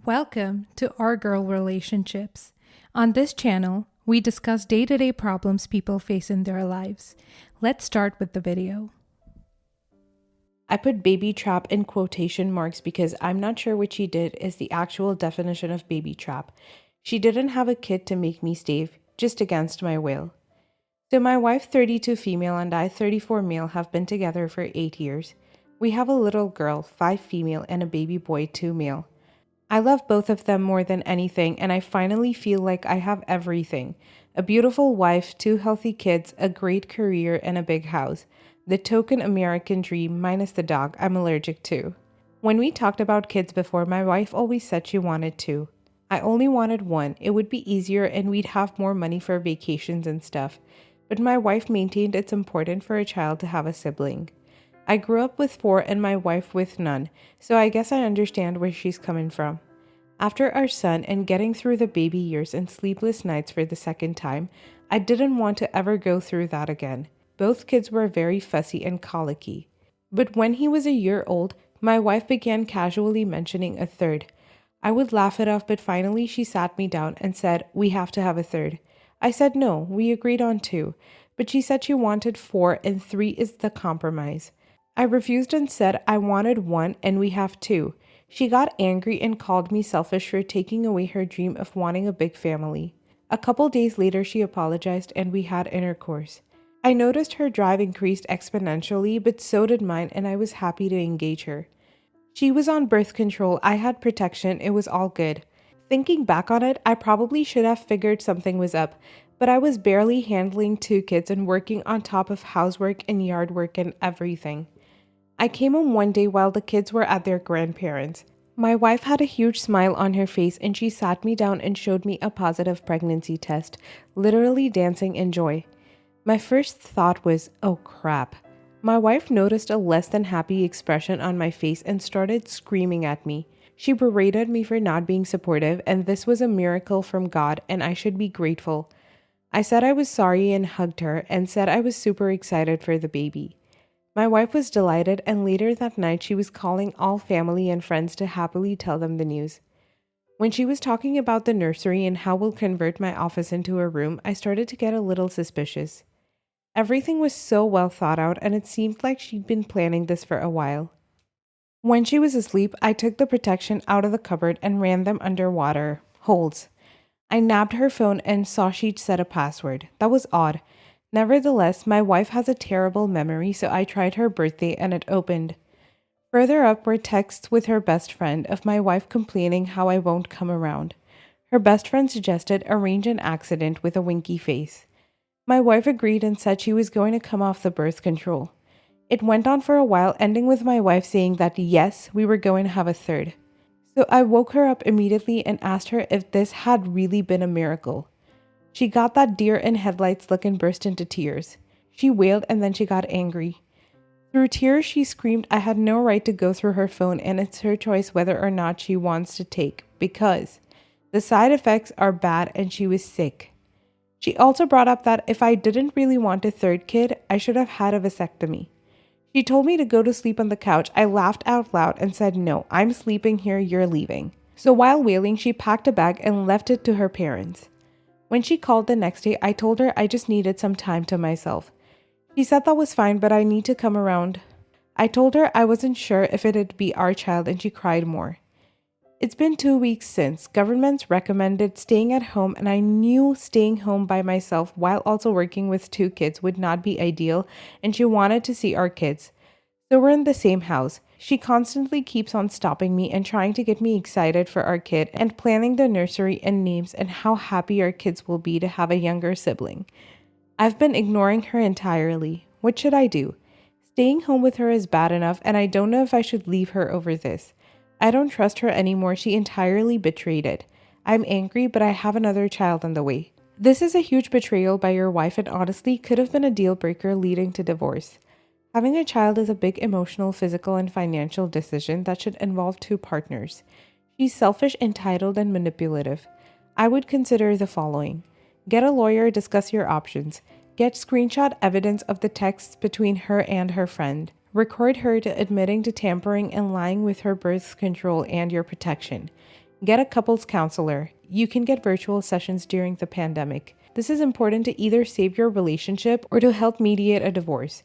Welcome to Our Girl Relationships. On this channel, we discuss day-to-day problems people face in their lives. Let's start with the video. I put baby trap in quotation marks because I'm not sure what she did is the actual definition of baby trap. She didn't have a kid to make me stay, just against my will. So my wife, 32 female, and I, 34 male, have been together for 8 years. We have a little girl, 5 female, and a baby boy, 2 male. I love both of them more than anything, and I finally feel like I have everything. A beautiful wife, 2 healthy kids, a great career, and a big house. The token American dream minus the dog I'm allergic to. When we talked about kids before, my wife always said she wanted 2. I only wanted 1. It would be easier and we'd have more money for vacations and stuff. But my wife maintained it's important for a child to have a sibling. I grew up with 4 and my wife with none, so I guess I understand where she's coming from. After our son and getting through the baby years and sleepless nights for the second time, I didn't want to ever go through that again. Both kids were very fussy and colicky. But when he was a year old, my wife began casually mentioning a third. I would laugh it off, but finally she sat me down and said, "We have to have a third." I said no, we agreed on 2, but she said she wanted 4 and 3 is the compromise. I refused and said I wanted 1 and we have 2. She got angry and called me selfish for taking away her dream of wanting a big family. A couple days later, she apologized and we had intercourse. I noticed her drive increased exponentially, but so did mine, and I was happy to engage her. She was on birth control, I had protection, it was all good. Thinking back on it, I probably should have figured something was up, but I was barely handling 2 kids and working on top of housework and yard work and everything. I came home one day while the kids were at their grandparents'. My wife had a huge smile on her face and she sat me down and showed me a positive pregnancy test, literally dancing in joy. My first thought was, oh crap. My wife noticed a less than happy expression on my face and started screaming at me. She berated me for not being supportive, and this was a miracle from God and I should be grateful. I said I was sorry and hugged her and said I was super excited for the baby. My wife was delighted, and later that night she was calling all family and friends to happily tell them the news. When she was talking about the nursery and how we'll convert my office into a room, I started to get a little suspicious. Everything was so well thought out, and it seemed like she'd been planning this for a while. When she was asleep, I took the protection out of the cupboard and ran them under water holes. I nabbed her phone and saw she'd set a password. That was odd. Nevertheless, my wife has a terrible memory, so I tried her birthday and it opened. Further up were texts with her best friend of my wife complaining how I won't come around. Her best friend suggested arrange an accident with a winky face. My wife agreed and said she was going to come off the birth control. It went on for a while, ending with my wife saying that yes, we were going to have a third. So I woke her up immediately and asked her if this had really been a miracle. She got that deer in headlights look and burst into tears. She wailed and then she got angry. Through tears, she screamed I had no right to go through her phone and it's her choice whether or not she wants to take, because the side effects are bad and she was sick. She also brought up that if I didn't really want a third kid, I should have had a vasectomy. She told me to go to sleep on the couch. I laughed out loud and said, "No, I'm sleeping here, you're leaving." So while wailing, she packed a bag and left it to her parents. When she called the next day, I told her I just needed some time to myself. She said that was fine, but I need to come around. I told her I wasn't sure if it'd be our child and she cried more. It's been 2 weeks since. Governments recommended staying at home and I knew staying home by myself while also working with 2 kids would not be ideal, and she wanted to see our kids. So we're in the same house. She constantly keeps on stopping me and trying to get me excited for our kid and planning the nursery and names and how happy our kids will be to have a younger sibling. I've been ignoring her entirely. What should I do? Staying home with her is bad enough, and I don't know if I should leave her over this. I don't trust her anymore. She entirely betrayed it. I'm angry, but I have another child on the way. This is a huge betrayal by your wife and honestly could have been a deal breaker leading to divorce. Having a child is a big emotional, physical, and financial decision that should involve 2 partners. She's selfish, entitled, and manipulative. I would consider the following. Get a lawyer, discuss your options. Get screenshot evidence of the texts between her and her friend. Record her to admitting to tampering and lying with her birth control and your protection. Get a couples counselor. You can get virtual sessions during the pandemic. This is important to either save your relationship or to help mediate a divorce.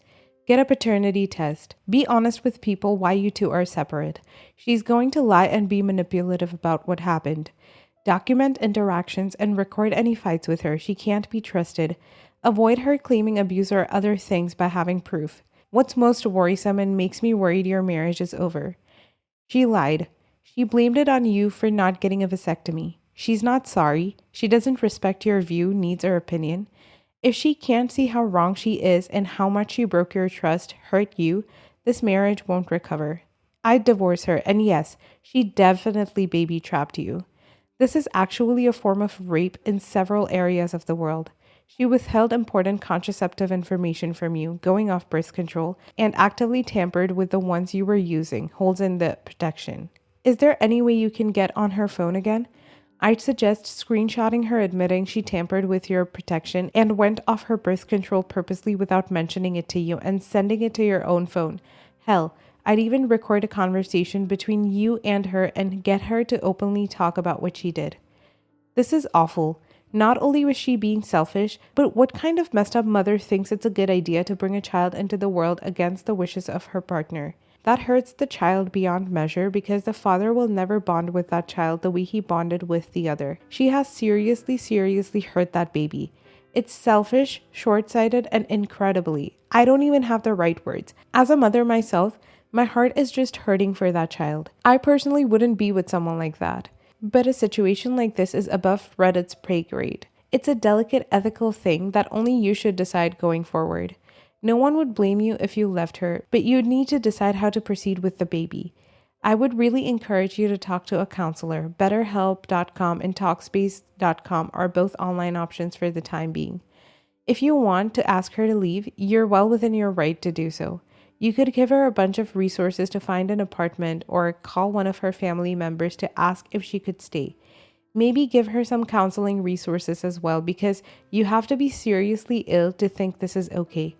Get a paternity test. Be honest with people why you two are separate. She's going to lie and be manipulative about what happened. Document interactions and record any fights with her. She can't be trusted. Avoid her claiming abuse or other things by having proof. What's most worrisome and makes me worried your marriage is over. She lied. She blamed it on you for not getting a vasectomy. She's not sorry. She doesn't respect your view, needs, or opinion. If she can't see how wrong she is and how much she broke your trust, hurt you, this marriage won't recover. I'd divorce her, and yes, she definitely baby trapped you. This is actually a form of rape in several areas of the world. She withheld important contraceptive information from you, going off birth control, and actively tampered with the ones you were using, holds in the protection. Is there any way you can get on her phone again? I'd suggest screenshotting her admitting she tampered with your protection and went off her birth control purposely without mentioning it to you and sending it to your own phone. Hell, I'd even record a conversation between you and her and get her to openly talk about what she did. This is awful. Not only was she being selfish, but what kind of messed up mother thinks it's a good idea to bring a child into the world against the wishes of her partner? That hurts the child beyond measure because the father will never bond with that child the way he bonded with the other. She has seriously hurt that baby. It's selfish, short-sighted, and incredibly. I don't even have the right words. As a mother myself, my heart is just hurting for that child. I personally wouldn't be with someone like that. But a situation like this is above Reddit's pay grade. It's a delicate ethical thing that only you should decide going forward. No one would blame you if you left her, but you'd need to decide how to proceed with the baby. I would really encourage you to talk to a counselor. BetterHelp.com and Talkspace.com are both online options for the time being. If you want to ask her to leave, you're well within your right to do so. You could give her a bunch of resources to find an apartment or call one of her family members to ask if she could stay. Maybe give her some counseling resources as well because you have to be seriously ill to think this is okay.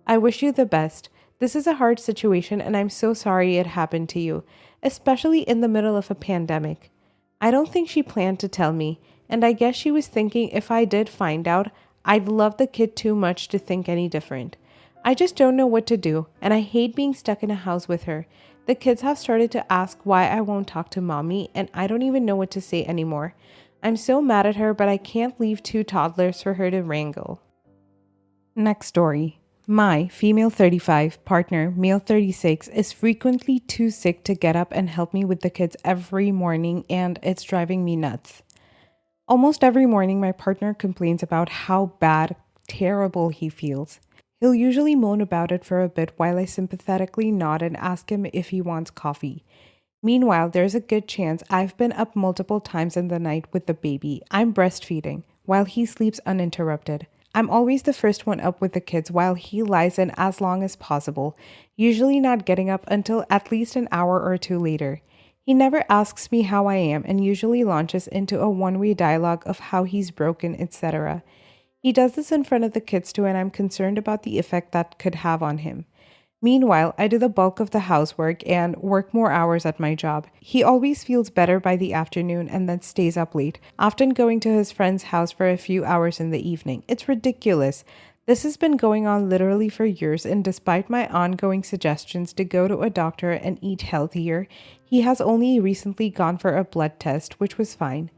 I wish you the best. This is a hard situation and I'm so sorry it happened to you, especially in the middle of a pandemic. I don't think she planned to tell me, and I guess she was thinking if I did find out, I'd love the kid too much to think any different. I just don't know what to do, and I hate being stuck in a house with her. The kids have started to ask why I won't talk to mommy, and I don't even know what to say anymore. I'm so mad at her, but I can't leave 2 toddlers for her to wrangle. Next story. My female 35 partner, male 36, is frequently too sick to get up and help me with the kids every morning, and it's driving me nuts. Almost every morning, my partner complains about how terrible he feels. He'll usually moan about it for a bit while I sympathetically nod and ask him if he wants coffee. Meanwhile, there's a good chance I've been up multiple times in the night with the baby. I'm breastfeeding while he sleeps uninterrupted. I'm always the first one up with the kids while he lies in as long as possible, usually not getting up until at least an hour or 2 later. He never asks me how I am and usually launches into a one-way dialogue of how he's broken, etc. He does this in front of the kids too, and I'm concerned about the effect that could have on him. Meanwhile, I do the bulk of the housework and work more hours at my job. He always feels better by the afternoon and then stays up late, often going to his friend's house for a few hours in the evening. It's ridiculous. This has been going on literally for years, and despite my ongoing suggestions to go to a doctor and eat healthier, he has only recently gone for a blood test, which was fine.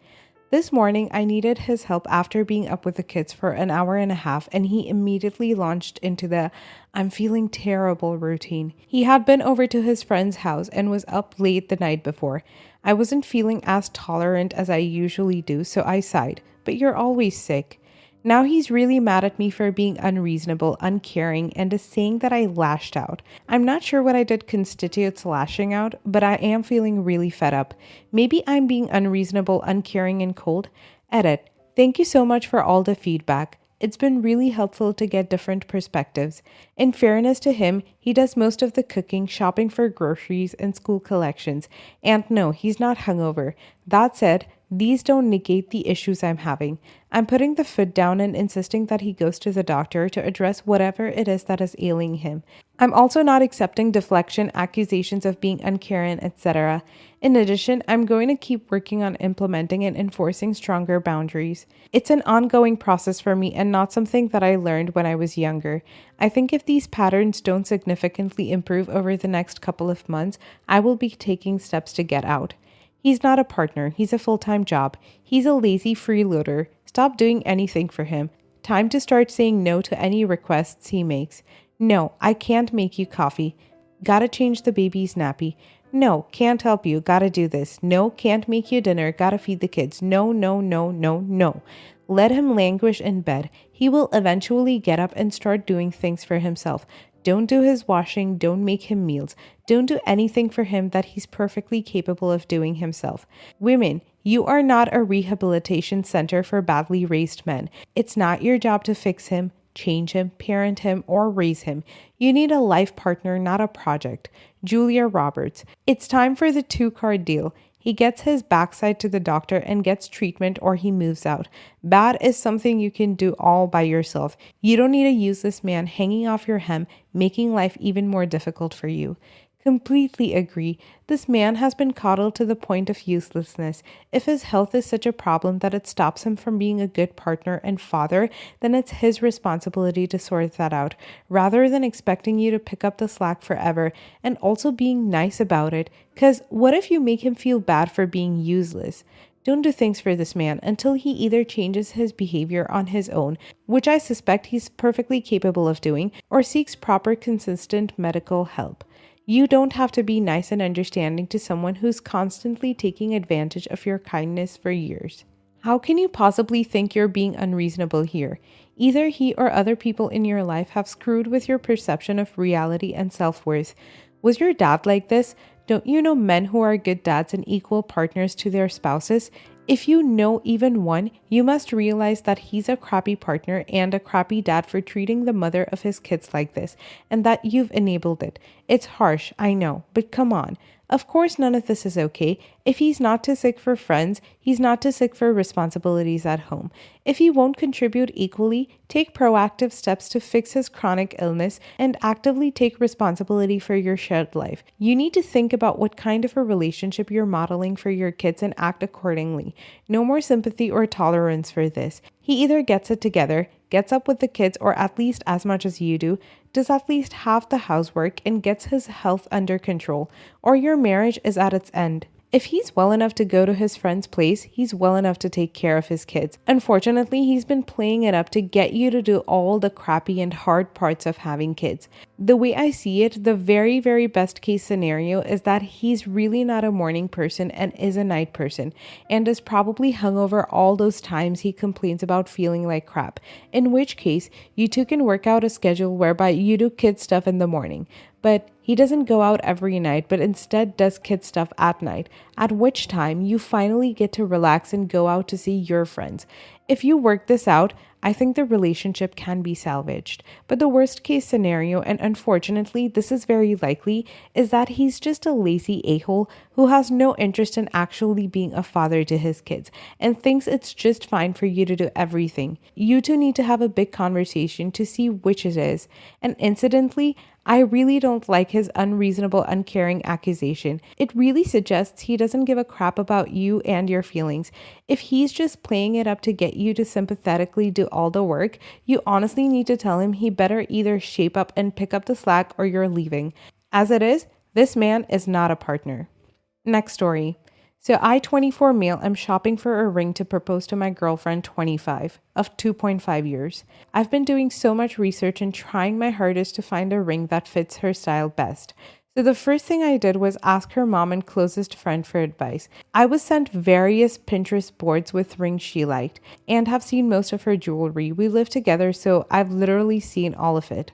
This morning, I needed his help after being up with the kids for an hour and a half, and he immediately launched into the "I'm feeling terrible" routine. He had been over to his friend's house and was up late the night before. I wasn't feeling as tolerant as I usually do, so I sighed. But you're always sick. Now he's really mad at me for being unreasonable, uncaring, and is saying that I lashed out. I'm not sure what I did constitutes lashing out, but I am feeling really fed up. Maybe I'm being unreasonable, uncaring, and cold. Edit. Thank you so much for all the feedback. It's been really helpful to get different perspectives. In fairness to him, he does most of the cooking, shopping for groceries, and school collections. And no, he's not hungover. That said, these don't negate the issues I'm having. I'm putting the foot down and insisting that he goes to the doctor to address whatever it is that is ailing him. I'm also not accepting deflection, accusations of being uncaring, etc. In addition, I'm going to keep working on implementing and enforcing stronger boundaries. It's an ongoing process for me and not something that I learned when I was younger. I think if these patterns don't significantly improve over the next couple of months, I will be taking steps to get out. He's not a partner, he's a full-time job. He's a lazy freeloader. Stop doing anything for him. Time to start saying no to any requests he makes. No, I can't make you coffee. Gotta change the baby's nappy. No, can't help you. Gotta do this. No, can't make you dinner. Gotta feed the kids. No, no, no, no, no. Let him languish in bed. He will eventually get up and start doing things for himself. Don't do his washing. Don't make him meals. Don't do anything for him that he's perfectly capable of doing himself. Women, you are not a rehabilitation center for badly raised men. It's not your job to fix him, change him, parent him, or raise him. You need a life partner, not a project. Julia Roberts. It's time for the 2-card deal. He gets his backside to the doctor and gets treatment, or he moves out. Bad is something you can do all by yourself. You don't need to use this man hanging off your hem, making life even more difficult for you. Completely agree. This man has been coddled to the point of uselessness. If his health is such a problem that it stops him from being a good partner and father, then it's his responsibility to sort that out, rather than expecting you to pick up the slack forever and also being nice about it. Because what if you make him feel bad for being useless? Don't do things for this man until he either changes his behavior on his own, which I suspect he's perfectly capable of doing, or seeks proper, consistent medical help. You don't have to be nice and understanding to someone who's constantly taking advantage of your kindness for years. How can you possibly think you're being unreasonable here? Either he or other people in your life have screwed with your perception of reality and self-worth. Was your dad like this? Don't you know men who are good dads and equal partners to their spouses? If you know even one, you must realize that he's a crappy partner and a crappy dad for treating the mother of his kids like this, and that you've enabled it. It's harsh, I know, but come on. Of course none of this is okay. If he's not too sick for friends, he's not too sick for responsibilities at home. If he won't contribute equally, take proactive steps to fix his chronic illness and actively take responsibility for your shared life. You need to think about what kind of a relationship you're modeling for your kids and act accordingly. No more sympathy or tolerance for this. He either gets it together, gets up with the kids, or at least as much as you do, does at least half the housework, and gets his health under control, or your marriage is at its end. If he's well enough to go to his friend's place, he's well enough to take care of his kids. Unfortunately, he's been playing it up to get you to do all the crappy and hard parts of having kids. The way I see it, the very, very best case scenario is that he's really not a morning person and is a night person, and is probably hungover all those times he complains about feeling like crap, in which case you two can work out a schedule whereby you do kid stuff in the morning. But he doesn't go out every night, but instead does kid stuff at night, at which time you finally get to relax and go out to see your friends. If you work this out, I think the relationship can be salvaged. But the worst case scenario, and unfortunately this is very likely, is that he's just a lazy a-hole who has no interest in actually being a father to his kids and thinks it's just fine for you to do everything. You two need to have a big conversation to see which it is. And incidentally, I really don't like his unreasonable, uncaring accusation. It really suggests he doesn't give a crap about you and your feelings. If he's just playing it up to get you to sympathetically do all the work, you honestly need to tell him he better either shape up and pick up the slack or you're leaving. As it is, this man is not a partner. Next story. So I, 24 male, am shopping for a ring to propose to my girlfriend, 25, of 2.5 years. I've been doing so much research and trying my hardest to find a ring that fits her style best. So the first thing I did was ask her mom and closest friend for advice. I was sent various Pinterest boards with rings she liked and have seen most of her jewelry. We live together, so I've literally seen all of it.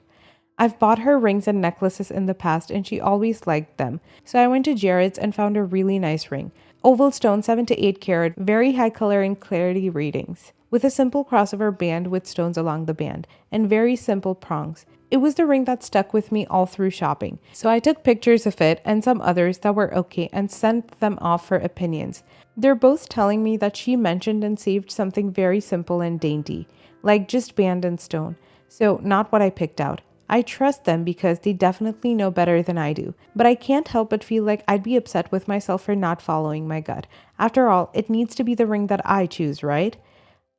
I've bought her rings and necklaces in the past and she always liked them. So I went to Jared's and found a really nice ring. Oval stone, 7 to 8 carat, very high color and clarity ratings, with a simple crossover band with stones along the band, and very simple prongs. It was the ring that stuck with me all through shopping. So I took pictures of it and some others that were okay and sent them off for opinions. They're both telling me that she mentioned and saved something very simple and dainty, like just band and stone. So not what I picked out. I trust them because they definitely know better than I do. But I can't help but feel like I'd be upset with myself for not following my gut. After all, it needs to be the ring that I choose, right?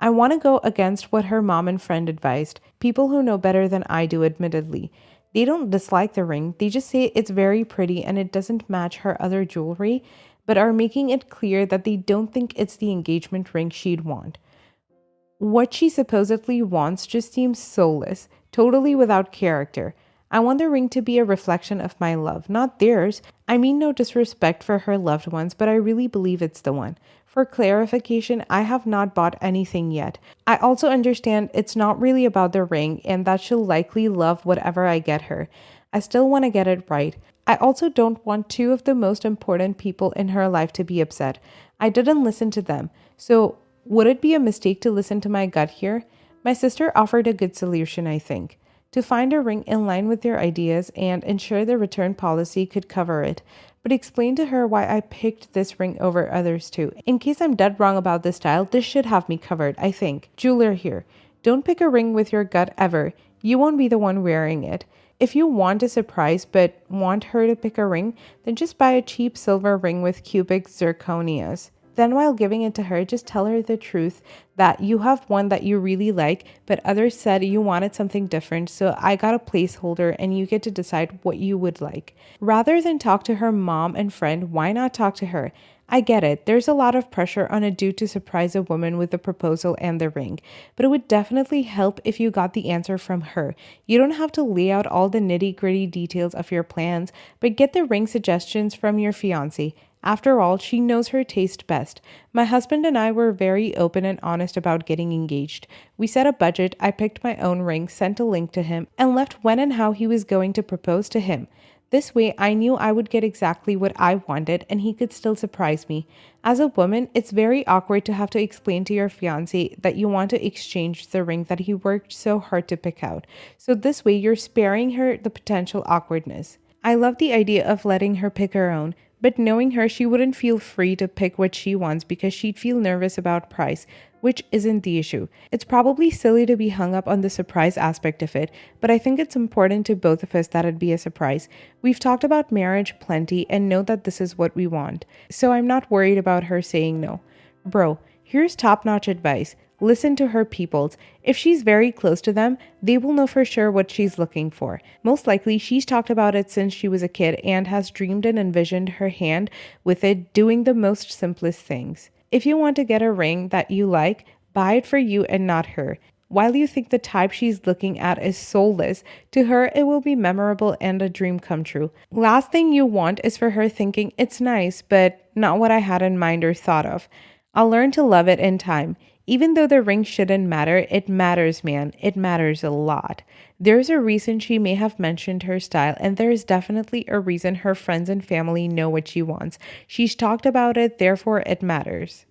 I want to go against what her mom and friend advised, people who know better than I do, admittedly. They don't dislike the ring, they just say it's very pretty and it doesn't match her other jewelry, but are making it clear that they don't think it's the engagement ring she'd want. What she supposedly wants just seems soulless, totally without character. I want the ring to be a reflection of my love, not theirs. I mean no disrespect for her loved ones, but I really believe it's the one. For clarification, I have not bought anything yet. I also understand it's not really about the ring and that she'll likely love whatever I get her. I still want to get it right. I also don't want two of the most important people in her life to be upset. I didn't listen to them. So, would it be a mistake to listen to my gut here? My sister offered a good solution, I think. To find a ring in line with their ideas and ensure the return policy could cover it, but explain to her why I picked this ring over others too. In case I'm dead wrong about this style, this should have me covered, I think. Jeweler here. Don't pick a ring with your gut ever. You won't be the one wearing it. If you want a surprise but want her to pick a ring, then just buy a cheap silver ring with cubic zirconias. Then while giving it to her, just tell her the truth that you have one that you really like, but others said you wanted something different, so I got a placeholder and you get to decide what you would like. Rather than talk to her mom and friend, why not talk to her? I get it, there's a lot of pressure on a dude to surprise a woman with the proposal and the ring, but it would definitely help if you got the answer from her. You don't have to lay out all the nitty-gritty details of your plans, but get the ring suggestions from your fiancé. After all, she knows her taste best. My husband and I were very open and honest about getting engaged. We set a budget, I picked my own ring, sent a link to him, and left when and how he was going to propose to him. This way, I knew I would get exactly what I wanted and he could still surprise me. As a woman, it's very awkward to have to explain to your fiancé that you want to exchange the ring that he worked so hard to pick out. So this way, you're sparing her the potential awkwardness. I love the idea of letting her pick her own, but knowing her, she wouldn't feel free to pick what she wants because she'd feel nervous about price, which isn't the issue. It's probably silly to be hung up on the surprise aspect of it, but I think it's important to both of us that it be a surprise. We've talked about marriage plenty and know that this is what we want, so I'm not worried about her saying no. Bro, here's top-notch advice. Listen to her peoples. If she's very close to them, they will know for sure what she's looking for. Most likely, she's talked about it since she was a kid and has dreamed and envisioned her hand with it doing the most simplest things. If you want to get a ring that you like, buy it for you and not her. While you think the type she's looking at is soulless, to her it will be memorable and a dream come true. Last thing you want is for her thinking it's nice, but not what I had in mind or thought of. I'll learn to love it in time. Even though the ring shouldn't matter, it matters, man. It matters a lot. There's a reason she may have mentioned her style, and there is definitely a reason her friends and family know what she wants. She's talked about it, therefore it matters.